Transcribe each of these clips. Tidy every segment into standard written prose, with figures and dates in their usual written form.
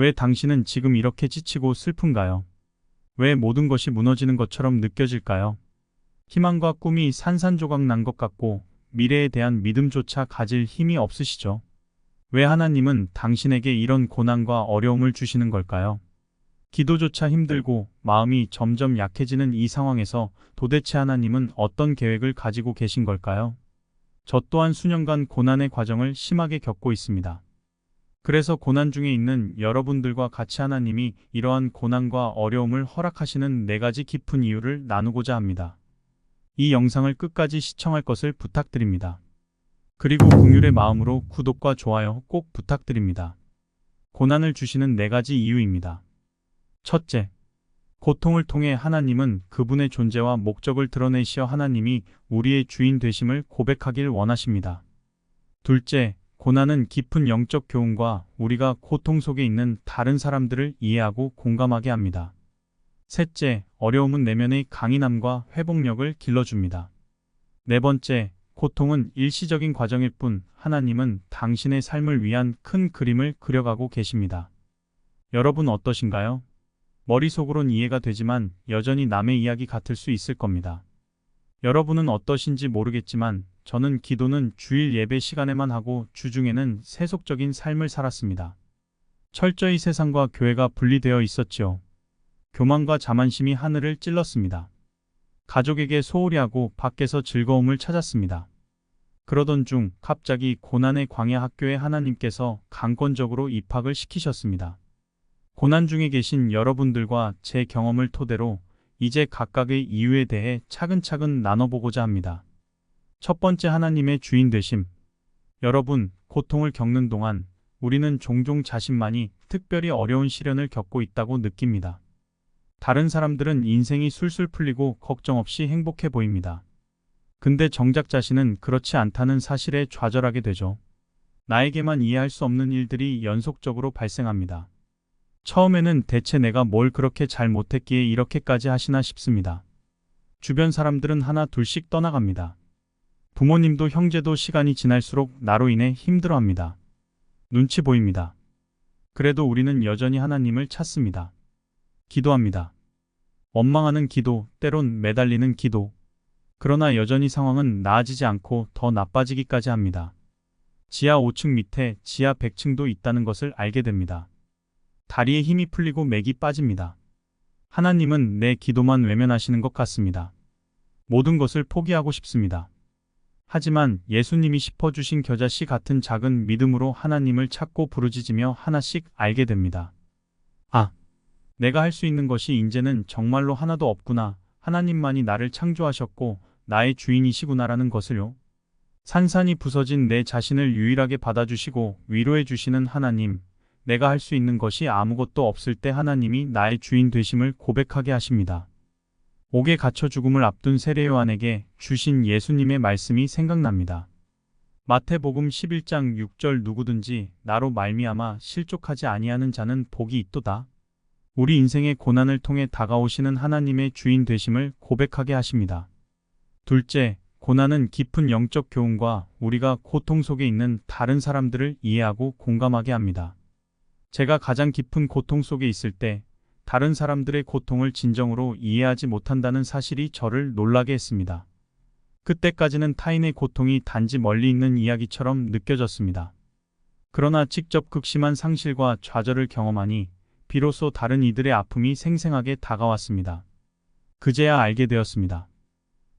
왜 당신은 지금 이렇게 지치고 슬픈가요? 왜 모든 것이 무너지는 것처럼 느껴질까요? 희망과 꿈이 산산조각 난 것 같고 미래에 대한 믿음조차 가질 힘이 없으시죠? 왜 하나님은 당신에게 이런 고난과 어려움을 주시는 걸까요? 기도조차 힘들고 마음이 점점 약해지는 이 상황에서 도대체 하나님은 어떤 계획을 가지고 계신 걸까요? 저 또한 수년간 고난의 과정을 심하게 겪고 있습니다. 그래서 고난 중에 있는 여러분들과 같이 하나님이 이러한 고난과 어려움을 허락하시는 4가지 깊은 이유를 나누고자 합니다. 이 영상을 끝까지 시청할 것을 부탁드립니다. 그리고 긍휼의 마음으로 구독과 좋아요 꼭 부탁드립니다. 고난을 주시는 4가지 이유입니다. 첫째, 고통을 통해 하나님은 그분의 존재와 목적을 드러내시어 하나님이 우리의 주인 되심을 고백하길 원하십니다. 둘째, 고난은 깊은 영적 교훈과 우리가 고통 속에 있는 다른 사람들을 이해하고 공감하게 합니다. 셋째, 어려움은 내면의 강인함과 회복력을 길러줍니다. 네 번째, 고통은 일시적인 과정일 뿐 하나님은 당신의 삶을 위한 큰 그림을 그려가고 계십니다. 여러분 어떠신가요? 머릿속으론 이해가 되지만 여전히 남의 이야기 같을 수 있을 겁니다. 여러분은 어떠신지 모르겠지만 저는 기도는 주일 예배 시간에만 하고 주중에는 세속적인 삶을 살았습니다. 철저히 세상과 교회가 분리되어 있었지요. 교만과 자만심이 하늘을 찔렀습니다. 가족에게 소홀히 하고 밖에서 즐거움을 찾았습니다. 그러던 중 갑자기 고난의 광야 학교에 하나님께서 강권적으로 입학을 시키셨습니다. 고난 중에 계신 여러분들과 제 경험을 토대로 이제 각각의 이유에 대해 차근차근 나눠보고자 합니다. 첫 번째, 하나님의 주인 되심. 여러분, 고통을 겪는 동안 우리는 종종 자신만이 특별히 어려운 시련을 겪고 있다고 느낍니다. 다른 사람들은 인생이 술술 풀리고 걱정 없이 행복해 보입니다. 근데 정작 자신은 그렇지 않다는 사실에 좌절하게 되죠. 나에게만 이해할 수 없는 일들이 연속적으로 발생합니다. 처음에는 대체 내가 뭘 그렇게 잘못했기에 이렇게까지 하시나 싶습니다. 주변 사람들은 하나 둘씩 떠나갑니다. 부모님도 형제도 시간이 지날수록 나로 인해 힘들어합니다. 눈치 보입니다. 그래도 우리는 여전히 하나님을 찾습니다. 기도합니다. 원망하는 기도, 때론 매달리는 기도. 그러나 여전히 상황은 나아지지 않고 더 나빠지기까지 합니다. 지하 5층 밑에 지하 100층도 있다는 것을 알게 됩니다. 다리에 힘이 풀리고 맥이 빠집니다. 하나님은 내 기도만 외면하시는 것 같습니다. 모든 것을 포기하고 싶습니다. 하지만 예수님이 짚어주신 겨자씨 같은 작은 믿음으로 하나님을 찾고 부르짖으며 하나씩 알게 됩니다. 아, 내가 할 수 있는 것이 이제는 정말로 하나도 없구나. 하나님만이 나를 창조하셨고 나의 주인이시구나라는 것을요. 산산이 부서진 내 자신을 유일하게 받아주시고 위로해 주시는 하나님. 내가 할 수 있는 것이 아무것도 없을 때 하나님이 나의 주인 되심을 고백하게 하십니다. 옥에 갇혀 죽음을 앞둔 세례 요한에게 주신 예수님의 말씀이 생각납니다. 마태복음 11장 6절 누구든지 나로 말미암아 실족하지 아니하는 자는 복이 있도다. 우리 인생의 고난을 통해 다가오시는 하나님의 주인 되심을 고백하게 하십니다. 둘째, 고난은 깊은 영적 교훈과 우리가 고통 속에 있는 다른 사람들을 이해하고 공감하게 합니다. 제가 가장 깊은 고통 속에 있을 때 다른 사람들의 고통을 진정으로 이해하지 못한다는 사실이 저를 놀라게 했습니다. 그때까지는 타인의 고통이 단지 멀리 있는 이야기처럼 느껴졌습니다. 그러나 직접 극심한 상실과 좌절을 경험하니 비로소 다른 이들의 아픔이 생생하게 다가왔습니다. 그제야 알게 되었습니다.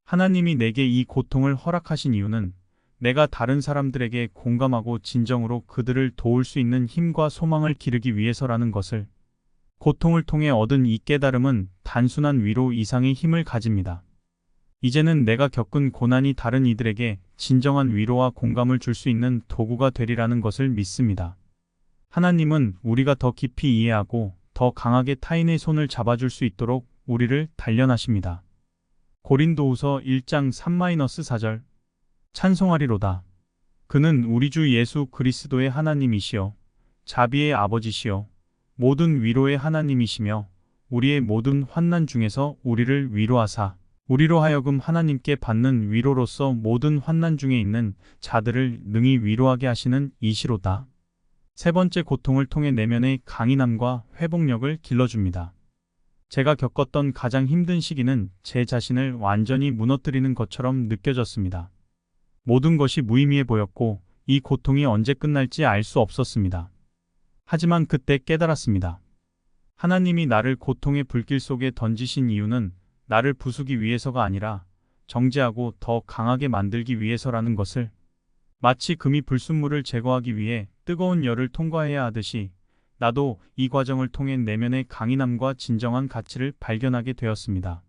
하나님이 내게 이 고통을 허락하신 이유는 내가 다른 사람들에게 공감하고 진정으로 그들을 도울 수 있는 힘과 소망을 기르기 위해서라는 것을. 고통을 통해 얻은 이 깨달음은 단순한 위로 이상의 힘을 가집니다. 이제는 내가 겪은 고난이 다른 이들에게 진정한 위로와 공감을 줄 수 있는 도구가 되리라는 것을 믿습니다. 하나님은 우리가 더 깊이 이해하고 더 강하게 타인의 손을 잡아줄 수 있도록 우리를 단련하십니다. 고린도후서 1장 3-4절 찬송하리로다. 그는 우리 주 예수 그리스도의 하나님이시여 자비의 아버지시여 모든 위로의 하나님이시며 우리의 모든 환난 중에서 우리를 위로하사 우리로 하여금 하나님께 받는 위로로서 모든 환난 중에 있는 자들을 능히 위로하게 하시는 이시로다. 세 번째, 고통을 통해 내면의 강인함과 회복력을 길러줍니다. 제가 겪었던 가장 힘든 시기는 제 자신을 완전히 무너뜨리는 것처럼 느껴졌습니다. 모든 것이 무의미해 보였고 이 고통이 언제 끝날지 알 수 없었습니다. 하지만 그때 깨달았습니다. 하나님이 나를 고통의 불길 속에 던지신 이유는 나를 부수기 위해서가 아니라 정죄하고 더 강하게 만들기 위해서라는 것을, 마치 금이 불순물을 제거하기 위해 뜨거운 열을 통과해야 하듯이 나도 이 과정을 통해 내면의 강인함과 진정한 가치를 발견하게 되었습니다.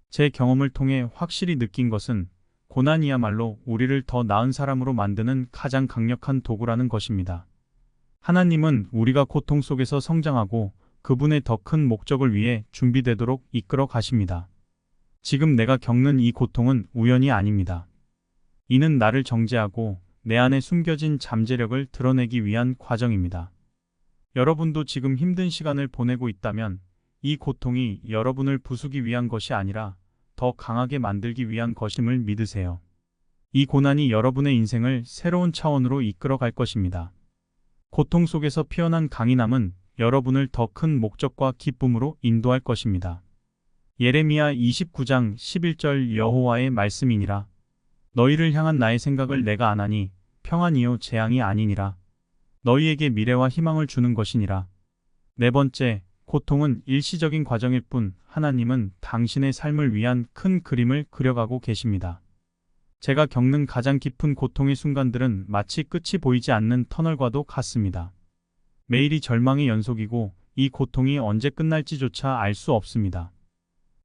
제 경험을 통해 확실히 느낀 것은 고난이야말로 우리를 더 나은 사람으로 만드는 가장 강력한 도구라는 것입니다. 하나님은 우리가 고통 속에서 성장하고 그분의 더 큰 목적을 위해 준비되도록 이끌어 가십니다. 지금 내가 겪는 이 고통은 우연이 아닙니다. 이는 나를 정죄하고 내 안에 숨겨진 잠재력을 드러내기 위한 과정입니다. 여러분도 지금 힘든 시간을 보내고 있다면 이 고통이 여러분을 부수기 위한 것이 아니라 더 강하게 만들기 위한 것임을 믿으세요. 이 고난이 여러분의 인생을 새로운 차원으로 이끌어 갈 것입니다. 고통 속에서 피어난 강인함은 여러분을 더 큰 목적과 기쁨으로 인도할 것입니다. 예레미야 29장 11절 여호와의 말씀이니라. 너희를 향한 나의 생각을 내가 아나니 평안이요 재앙이 아니니라. 너희에게 미래와 희망을 주는 것이니라. 네 번째, 고통은 일시적인 과정일 뿐 하나님은 당신의 삶을 위한 큰 그림을 그려가고 계십니다. 제가 겪는 가장 깊은 고통의 순간들은 마치 끝이 보이지 않는 터널과도 같습니다. 매일이 절망의 연속이고 이 고통이 언제 끝날지조차 알 수 없습니다.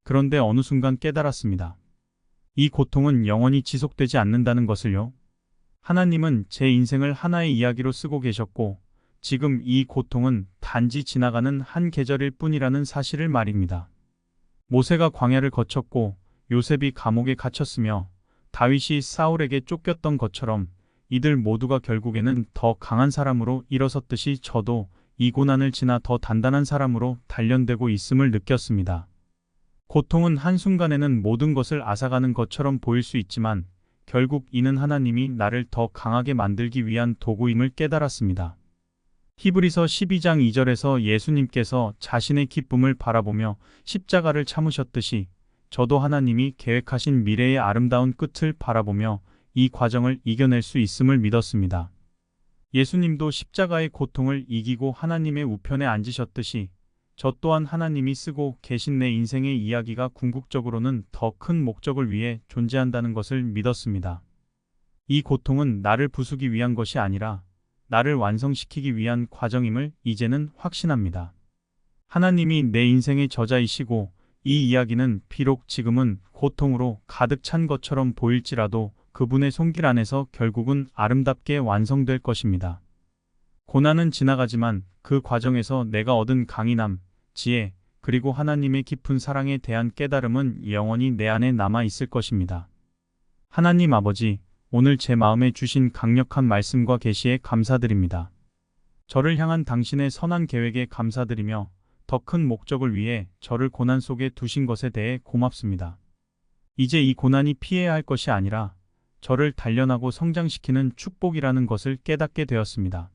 그런데 어느 순간 깨달았습니다. 이 고통은 영원히 지속되지 않는다는 것을요. 하나님은 제 인생을 하나의 이야기로 쓰고 계셨고 지금 이 고통은 단지 지나가는 한 계절일 뿐이라는 사실을 말입니다. 모세가 광야를 거쳤고 요셉이 감옥에 갇혔으며 다윗이 사울에게 쫓겼던 것처럼 이들 모두가 결국에는 더 강한 사람으로 일어섰듯이 저도 이 고난을 지나 더 단단한 사람으로 단련되고 있음을 느꼈습니다. 고통은 한순간에는 모든 것을 앗아가는 것처럼 보일 수 있지만 결국 이는 하나님이 나를 더 강하게 만들기 위한 도구임을 깨달았습니다. 히브리서 12장 2절에서 예수님께서 자신의 기쁨을 바라보며 십자가를 참으셨듯이 저도 하나님이 계획하신 미래의 아름다운 끝을 바라보며 이 과정을 이겨낼 수 있음을 믿었습니다. 예수님도 십자가의 고통을 이기고 하나님의 우편에 앉으셨듯이 저 또한 하나님이 쓰고 계신 내 인생의 이야기가 궁극적으로는 더 큰 목적을 위해 존재한다는 것을 믿었습니다. 이 고통은 나를 부수기 위한 것이 아니라 나를 완성시키기 위한 과정임을 이제는 확신합니다. 하나님이 내 인생의 저자이시고 이 이야기는 비록 지금은 고통으로 가득 찬 것처럼 보일지라도 그분의 손길 안에서 결국은 아름답게 완성될 것입니다. 고난은 지나가지만 그 과정에서 내가 얻은 강인함, 지혜, 그리고 하나님의 깊은 사랑에 대한 깨달음은 영원히 내 안에 남아 있을 것입니다. 하나님 아버지, 오늘 제 마음에 주신 강력한 말씀과 계시에 감사드립니다. 저를 향한 당신의 선한 계획에 감사드리며 더 큰 목적을 위해 저를 고난 속에 두신 것에 대해 고맙습니다. 이제 이 고난이 피해야 할 것이 아니라 저를 단련하고 성장시키는 축복이라는 것을 깨닫게 되었습니다.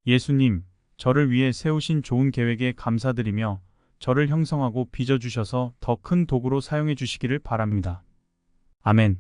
예수님, 저를 위해 세우신 좋은 계획에 감사드리며 저를 형성하고 빚어주셔서 더 큰 도구로 사용해 주시기를 바랍니다. 아멘.